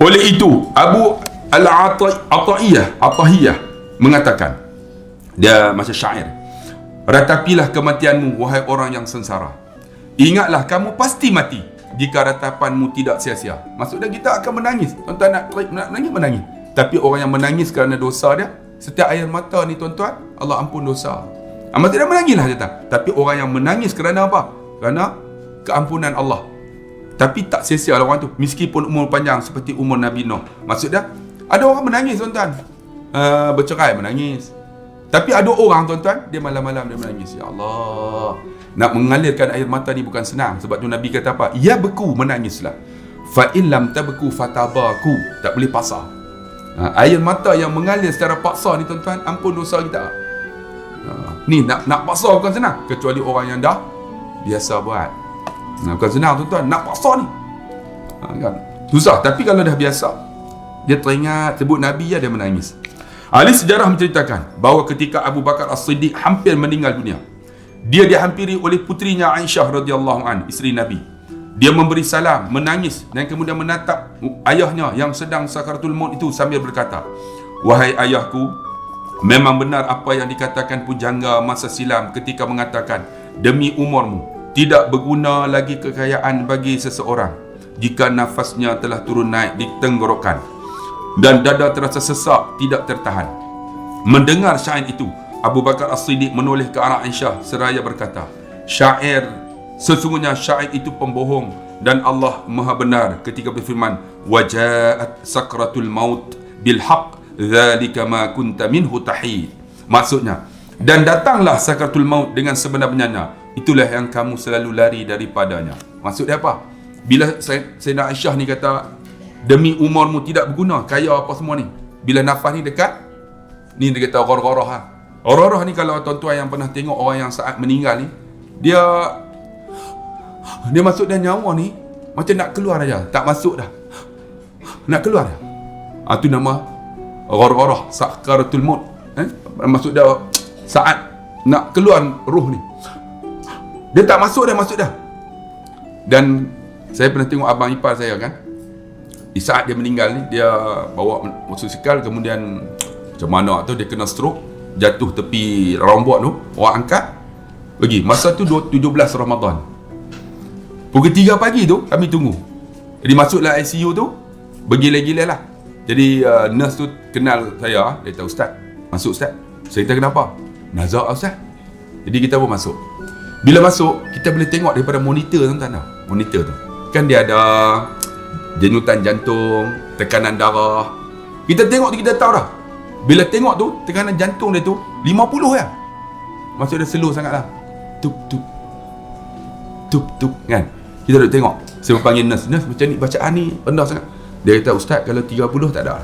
Oleh itu Abu Al-Atahiyah mengatakan, dia macam syair, ratapilah kematianmu wahai orang yang sengsara. Ingatlah kamu pasti mati jika ratapanmu tidak sia-sia. Maksudnya kita akan menangis. Tuan-tuan nak menangis. Tapi orang yang menangis kerana dosa dia, setiap air mata ni tuan-tuan, Allah ampun dosa. Maksudnya menangislah kata. Tapi orang yang menangis kerana apa? Kerana keampunan Allah. Tapi tak sia-sia lah orang tu, meskipun umur panjang seperti umur Nabi Nuh. Maksudnya ada orang menangis tuan-tuan, bercerai menangis. Tapi ada orang tuan-tuan, dia malam-malam dia menangis. Ya Allah, nak mengalirkan air mata ni bukan senang. Sebab tu Nabi kata apa? Ya beku, menangislah. Fa in lam tabku fatabaku. Tak boleh paksa. Air mata yang mengalir secara paksa ni tuan-tuan, ampun dosa kita. Ni nak paksa bukan senang, kecuali orang yang dah biasa buat. Bukan senang tuan-tuan, nak paksa ni kan? Susah. Tapi kalau dah biasa, dia teringat sebut Nabi, dia menangis. Ahli sejarah menceritakan bahawa ketika Abu Bakar As-Siddiq hampir meninggal dunia, dia dihampiri oleh putrinya Aisyah radhiyallahu anha, isteri Nabi. Dia memberi salam, menangis dan kemudian menatap ayahnya yang sedang sakaratul maut itu sambil berkata, "Wahai ayahku, memang benar apa yang dikatakan pujangga masa silam ketika mengatakan, demi umurmu, tidak berguna lagi kekayaan bagi seseorang jika nafasnya telah turun naik di tenggorokan dan dada terasa sesak tidak tertahan." Mendengar syair itu, Abu Bakar As-Siddiq menoleh ke arah Aisyah seraya berkata, sesungguhnya syair itu pembohong dan Allah Maha benar ketika berfirman, "Wajaat sakratul maut bil haqq, dzalika ma kunta minhu tahid." Maksudnya, dan datanglah sakratul maut dengan sebenar-benarnya, itulah yang kamu selalu lari daripadanya. Maksudnya apa? Bila Sayyidina Aisyah ni kata, demi umurmu tidak berguna, kaya apa semua ni, bila nafas ni dekat, ni dia kata ghar-gharah. Ghar-gharah ni kalau tuan-tuan yang pernah tengok orang yang saat meninggal ni, dia masuk dah nyawa ni macam nak keluar aja, tak masuk dah, nak keluar dah. Tu nama ghar-gharah, sakaratul maut. Maksud dia saat nak keluar roh ni, dia tak masuk dah. Dan saya pernah tengok abang ipar saya kan, di saat dia meninggal ni, dia bawa motosikal, kemudian macam mana tu dia kena stroke, jatuh tepi rombok tu, orang angkat pergi. Masa tu 17 Ramadan, pukul 3 pagi tu kami tunggu. Jadi masuklah ICU tu, bergila-gila lah. Jadi nurse tu kenal saya, dia kata, "Ustaz, masuk Ustaz." Saya kata, "Kenapa?" "Nazak Ustaz." Jadi kita pun masuk. Bila masuk, kita boleh tengok daripada monitor tuan-tuan. Monitor tu kan dia ada denyutan jantung, tekanan darah. Kita tengok tu kita tahu dah. Bila tengok tu, tekanan jantung dia tu 50 ya. Maksud dia slow sangat lah. Tup kan. Kita duduk tengok. Saya panggil nurse macam ni, bacaan ni rendah sangat. Dia kata, "Ustaz, kalau 30 tak ada."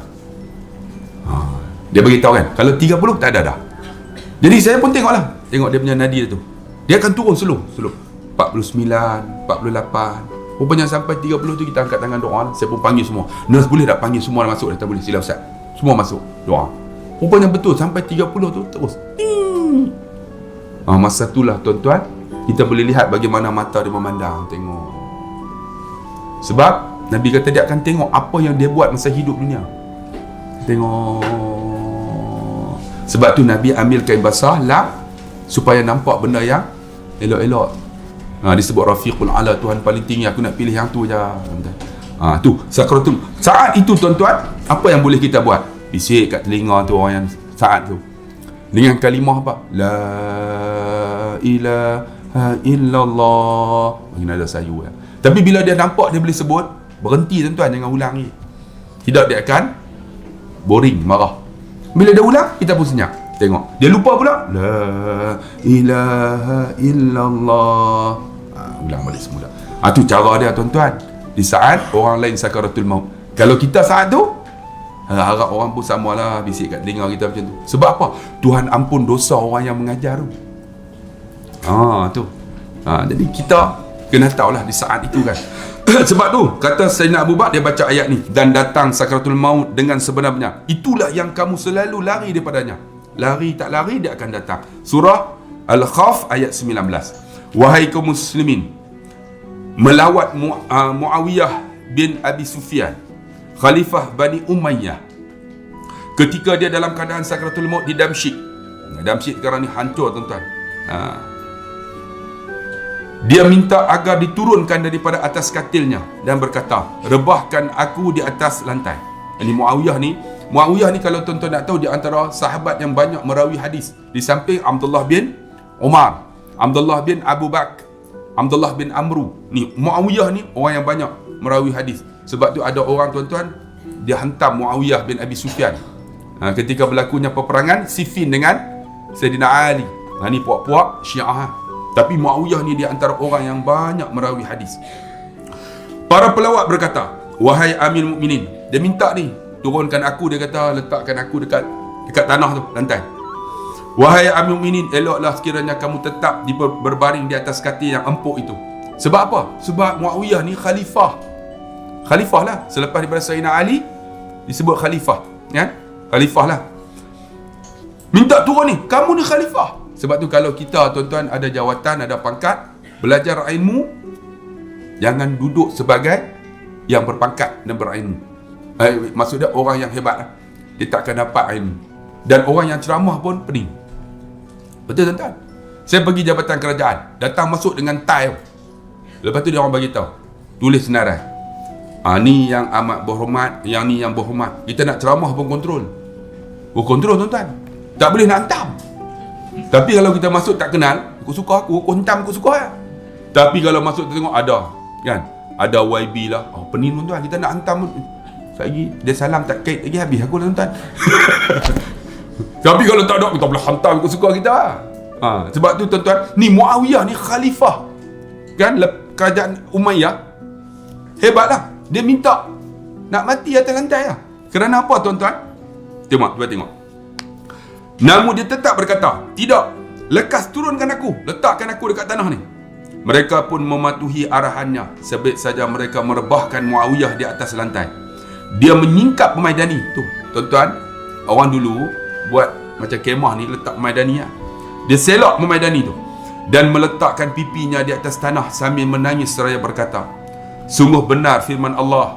Dia beritahu kan, kalau 30 tak ada dah. Jadi saya pun tengoklah, tengok dia punya nadi tu. Dia akan turun slow. 49, 48. Rupanya sampai 30 tu kita angkat tangan doa. Saya pun panggil semua. Nurse boleh tak panggil semua masuk? Dia tak boleh. Sila Ustaz. Semua masuk doa. Rupanya betul sampai 30 tu terus. Masa itulah tuan-tuan, kita boleh lihat bagaimana mata dia memandang. Tengok. Sebab Nabi kata dia akan tengok apa yang dia buat masa hidup dunia. Tengok. Sebab tu Nabi ambil kain basah lap supaya nampak benda yang elok-elok. Disebut Rafiqul Ala, Tuhan paling tinggi, aku nak pilih yang tu je. Tu sakratul. Saat itu tuan-tuan, apa yang boleh kita buat? Bisik kat telinga tu orang yang saat tu dengan kalimah apa? La ilaha illallah. Bagi nada sayu ya. Tapi bila dia nampak dia boleh sebut, berhenti tuan-tuan, jangan ulang lagi. Tidak, dia akan boring, marah. Bila dia ulang, kita pun senyap. Tengok, dia lupa pula. La ilaha illallah. Ulang balik semula. Tu cara dia tuan-tuan. Di saat orang lain sakaratul maut. Kalau kita saat tu, harap orang pun samalah bisik kat telinga kita macam tu. Sebab apa? Tuhan ampun dosa orang yang mengajar tu. Jadi kita kena tahulah di saat itu kan. Sebab tu kata Sayyidina Abu Bakar, dia baca ayat ni, dan datang sakaratul maut dengan sebenar-benarnya, itulah yang kamu selalu lari daripadanya. Lari tak lari, dia akan datang. Surah Al-Khaf ayat 19. Wahai kaum muslimin, melawat Muawiyah bin Abi Sufyan, Khalifah Bani Umayyah, ketika dia dalam keadaan sakratul maut di Damsyik. Damsyik sekarang ni hancur, tuan-tuan. Dia minta agar diturunkan daripada atas katilnya dan berkata, rebahkan aku di atas lantai. Ini Muawiyah ni kalau tuan-tuan nak tahu, di antara sahabat yang banyak merawi hadis, di samping Abdullah bin Umar, Abdullah bin Abu Bakar, Abdullah bin Amru. Ni Muawiyah ni orang yang banyak merawi hadis. Sebab tu ada orang, tuan-tuan, dia hantam Muawiyah bin Abi Sufyan ketika berlakunya peperangan Siffin dengan Sayyidina Ali. Ni puak-puak Syiah. Tapi Muawiyah ni di antara orang yang banyak merawi hadis. Para pelawak berkata, wahai Amir Mukminin, dia minta ni, turunkan aku, dia kata, letakkan aku dekat tanah tu, lantai. Wahai Amir Mukminin, eloklah sekiranya kamu tetap berbaring di atas katil yang empuk itu. Sebab apa? Sebab Muawiyah ni khalifah lah. Selepas daripada Sayyidina Ali disebut khalifah, kan? Khalifah lah. Minta turun ni, kamu ni khalifah. Sebab tu kalau kita, tuan-tuan, ada jawatan, ada pangkat, belajar ilmu, jangan duduk sebagai yang berpangkat dan berilmu. Maksudnya orang yang hebat lah. Dia takkan dapat ilmu. Dan orang yang ceramah pun pening. Betul, tuan-tuan? Saya pergi jabatan kerajaan, datang masuk dengan tie. Lepas tu dia orang bagi tahu, tulis senarai. Ni yang amat berhormat, yang ni yang berhormat. Kita nak ceramah pun kontrol. Kontrol, tuan-tuan. Tak boleh nak hantam. Tapi kalau kita masuk tak kenal, aku suka aku hantam, aku suka lah. Tapi kalau masuk tengok ada, kan? Ada YB lah. Pening, tuan-tuan. Kita nak hantam. Lagi dia salam tak kait lagi, habis aku, tuan-tuan. Tapi kalau tak ada, kita boleh hantam, aku suka kita lah. Sebab tu, tuan-tuan, ni Muawiyah ni khalifah, kan? Kerajaan Umayyah hebat lah. Dia minta nak mati atas lantai lah. Kerana apa, tuan-tuan? Cuba tengok. Namun dia tetap berkata, tidak, lekas turunkan aku, letakkan aku dekat tanah ni. Mereka pun mematuhi arahannya. Sebab saja mereka merebahkan Muawiyah di atas lantai. Dia menyingkap pemaidani tu, tuan-tuan. Orang dulu buat macam kemah ni, letak pemaidani lah. Dia selak pemaidani tu dan meletakkan pipinya di atas tanah sambil menangis seraya berkata, sungguh benar firman Allah.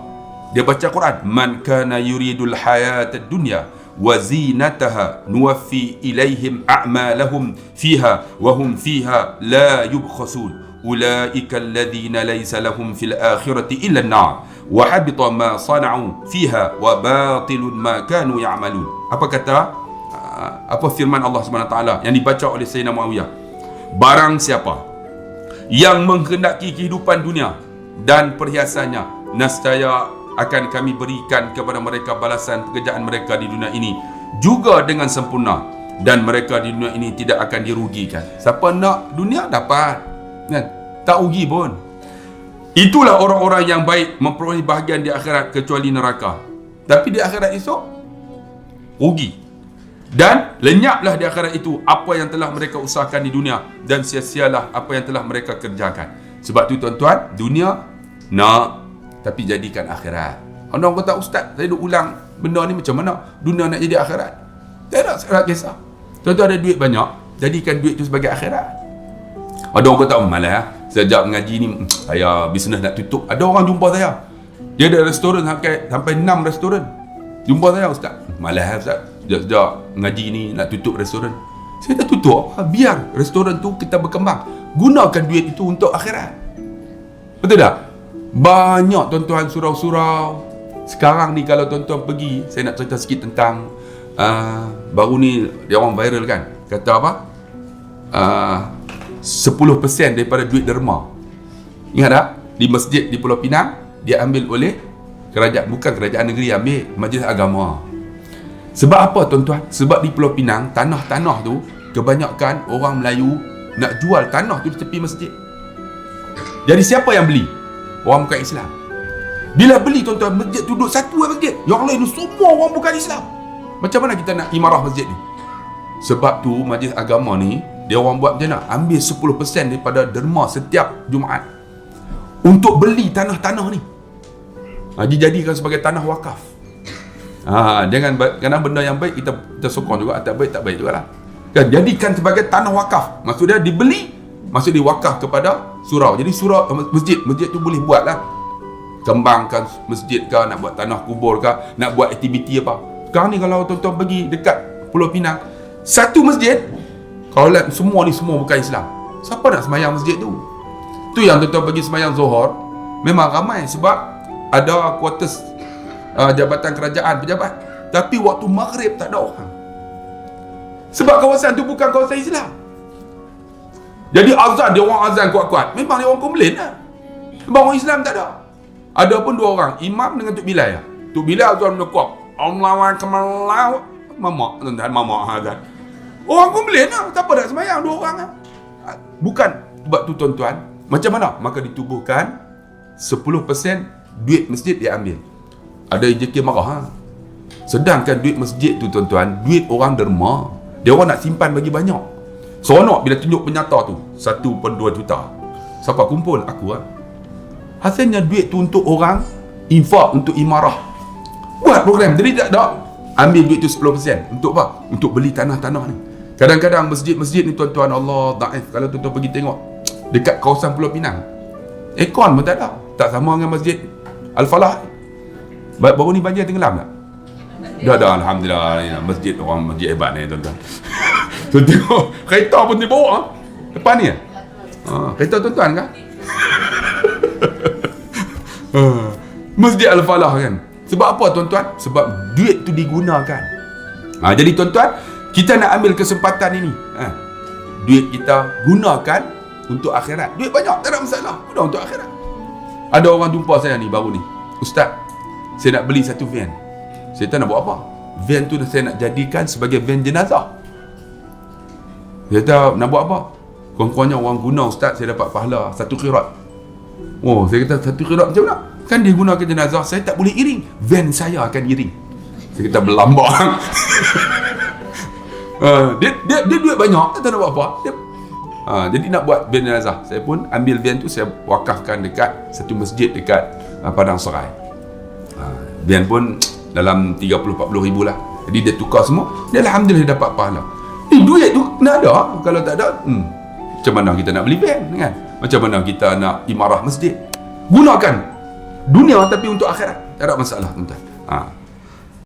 Dia baca Quran, man kana yuridul hayatad dunya wa zinataha nuwaffi ilaihim a'malahum fiha wa hum fiha la yubkhasun ulaika alladhina laysa lahum fil akhirati illa an-nar wa habita ma sana'u fiha wa batilun ma kanu ya'malun. Apa firman Allah SWT yang dibaca oleh Sayyidina Muawiyah? Barang siapa yang menghendaki kehidupan dunia dan perhiasannya, nescaya akan kami berikan kepada mereka balasan pekerjaan mereka di dunia ini juga dengan sempurna, dan mereka di dunia ini tidak akan dirugikan. Siapa nak dunia dapat, kan? Tak rugi pun. Itulah orang-orang yang baik, memperoleh bahagian di akhirat kecuali neraka. Tapi di akhirat esok rugi, dan lenyaplah di akhirat itu apa yang telah mereka usahakan di dunia, dan sia-sialah apa yang telah mereka kerjakan. Sebab tu, tuan-tuan, dunia nak, tapi jadikan akhirat. Orang kata, ustaz, saya duk ulang benda ni macam mana dunia nak jadi akhirat? Tak ada, saya kisah. Tuan-tuan ada duit banyak, jadikan duit tu sebagai akhirat. Ada orang kata, malah sejak mengaji ni saya bisnes nak tutup. Ada orang jumpa saya, dia ada restoran sampai 6 restoran. Jumpa saya, ustaz, malah ustaz, sejak mengaji ni nak tutup restoran. Saya tak tutup, biar restoran tu kita berkembang. Gunakan duit itu untuk akhirat. Betul tak? Banyak, tuan-tuan, surau-surau. Sekarang ni kalau tuan-tuan pergi, saya nak cerita sikit tentang baru ni dia orang viral, kan? Kata apa? 10% daripada duit derma. Ingat tak? Di masjid di Pulau Pinang, dia ambil oleh kerajaan, bukan kerajaan negeri, ambil majlis agama. Sebab apa, tuan-tuan? Sebab di Pulau Pinang, tanah-tanah tu kebanyakan orang Melayu nak jual tanah tu di tepi masjid. Jadi siapa yang beli? Orang bukan Islam. Bila beli, tuan-tuan, masjid tu duduk satu masjid, yang lain tu semua orang bukan Islam. Macam mana kita nak imarah masjid ni? Sebab tu majlis agama ni, dia orang buat macam mana? Ambil 10% daripada derma setiap Jumaat untuk beli tanah-tanah ni, dijadikan sebagai tanah wakaf. Jangan, kerana benda yang baik kita sokong juga, tak baik juga lah, kan? Jadikan sebagai tanah wakaf. Maksudnya dibeli, maksud diwakaf kepada surau. Jadi surau, masjid tu boleh buat lah, kembangkan masjid ke, nak buat tanah kubur ke, nak buat aktiviti apa. Sekarang ni kalau tuan-tuan pergi dekat Pulau Pinang, satu masjid, kalau semua ni semua bukan Islam, siapa nak semayang masjid tu? Tu yang tuan-tuan pergi semayang Zuhur, memang ramai sebab ada quarters jabatan kerajaan, pejabat. Tapi waktu maghrib tak ada orang. Sebab kawasan tu bukan kawasan Islam. Jadi azan, dia orang azan kuat-kuat, memang dia orang komplain lah. Sebab orang Islam tak ada. Ada pun dua orang, imam dengan Tok Bilal lah. Tok Bilal azan kuat, Allahu akbar, mamak, tuan-tuan, mamak azan. Orang komplain lah, tak apa nak semayang dua orang lah. Bukan sebab tu tuan-tuan, macam mana? Maka ditubuhkan 10% duit masjid dia ambil. Ada JK marah ha? Sedangkan duit masjid tu tuan-tuan, duit orang derma. Dia orang nak simpan bagi banyak. Seronok bila tunjuk penyata tu 1.2 juta. Siapa kumpul? Aku lah. Hasilnya duit tu untuk orang infak, untuk imarah. Buat program. Jadi tak ada ambil duit tu 10%. Untuk apa? Untuk beli tanah-tanah ni. Kadang-kadang masjid-masjid ni tuan-tuan, Allah daif. Kalau tuan-tuan pergi tengok dekat kawasan Pulau Pinang, aircon pun tak ada. Tak sama dengan masjid Al-Falah. Baru ni banjir tenggelam tak? Dah Alhamdulillah. Masjid orang masjid hebat ni tuan-tuan. Tuan tengok kereta pun dia bawa depan ni. Kereta tuan-tuan kan? Masjid Al-Falah kan. Sebab apa tuan-tuan? Sebab duit tu digunakan. Jadi tuan-tuan, kita nak ambil kesempatan ini. Duit kita gunakan untuk akhirat. Duit banyak, tak ada masalah. Guna untuk akhirat. Ada orang jumpa saya ni baru ni. Ustaz, saya nak beli satu van. Saya tak nak buat apa. Van tu saya nak jadikan sebagai van jenazah. Saya tak nak buat apa. Kurang-kurangnya orang guna ustaz, saya dapat pahala 1 qirat. Oh, saya kata 1 qirat macam mana? Kan dia gunakan jenazah, saya tak boleh iring. Van saya akan iring. Saya kata berlambak. Dia duit banyak, tak nak buat apa. Jadi nak buat van jenazah, saya pun ambil van tu, saya wakafkan dekat satu masjid dekat Padang Serai. Van pun dalam 30-40 ribu lah. Jadi dia tukar semua, dia Alhamdulillah dapat pahala. Duit tu kena ada. Kalau tak ada, macam mana kita nak beli van kan? Macam mana kita nak imarah masjid? Gunakan dunia tapi untuk akhirat. Tak ada masalah tuan-tuan.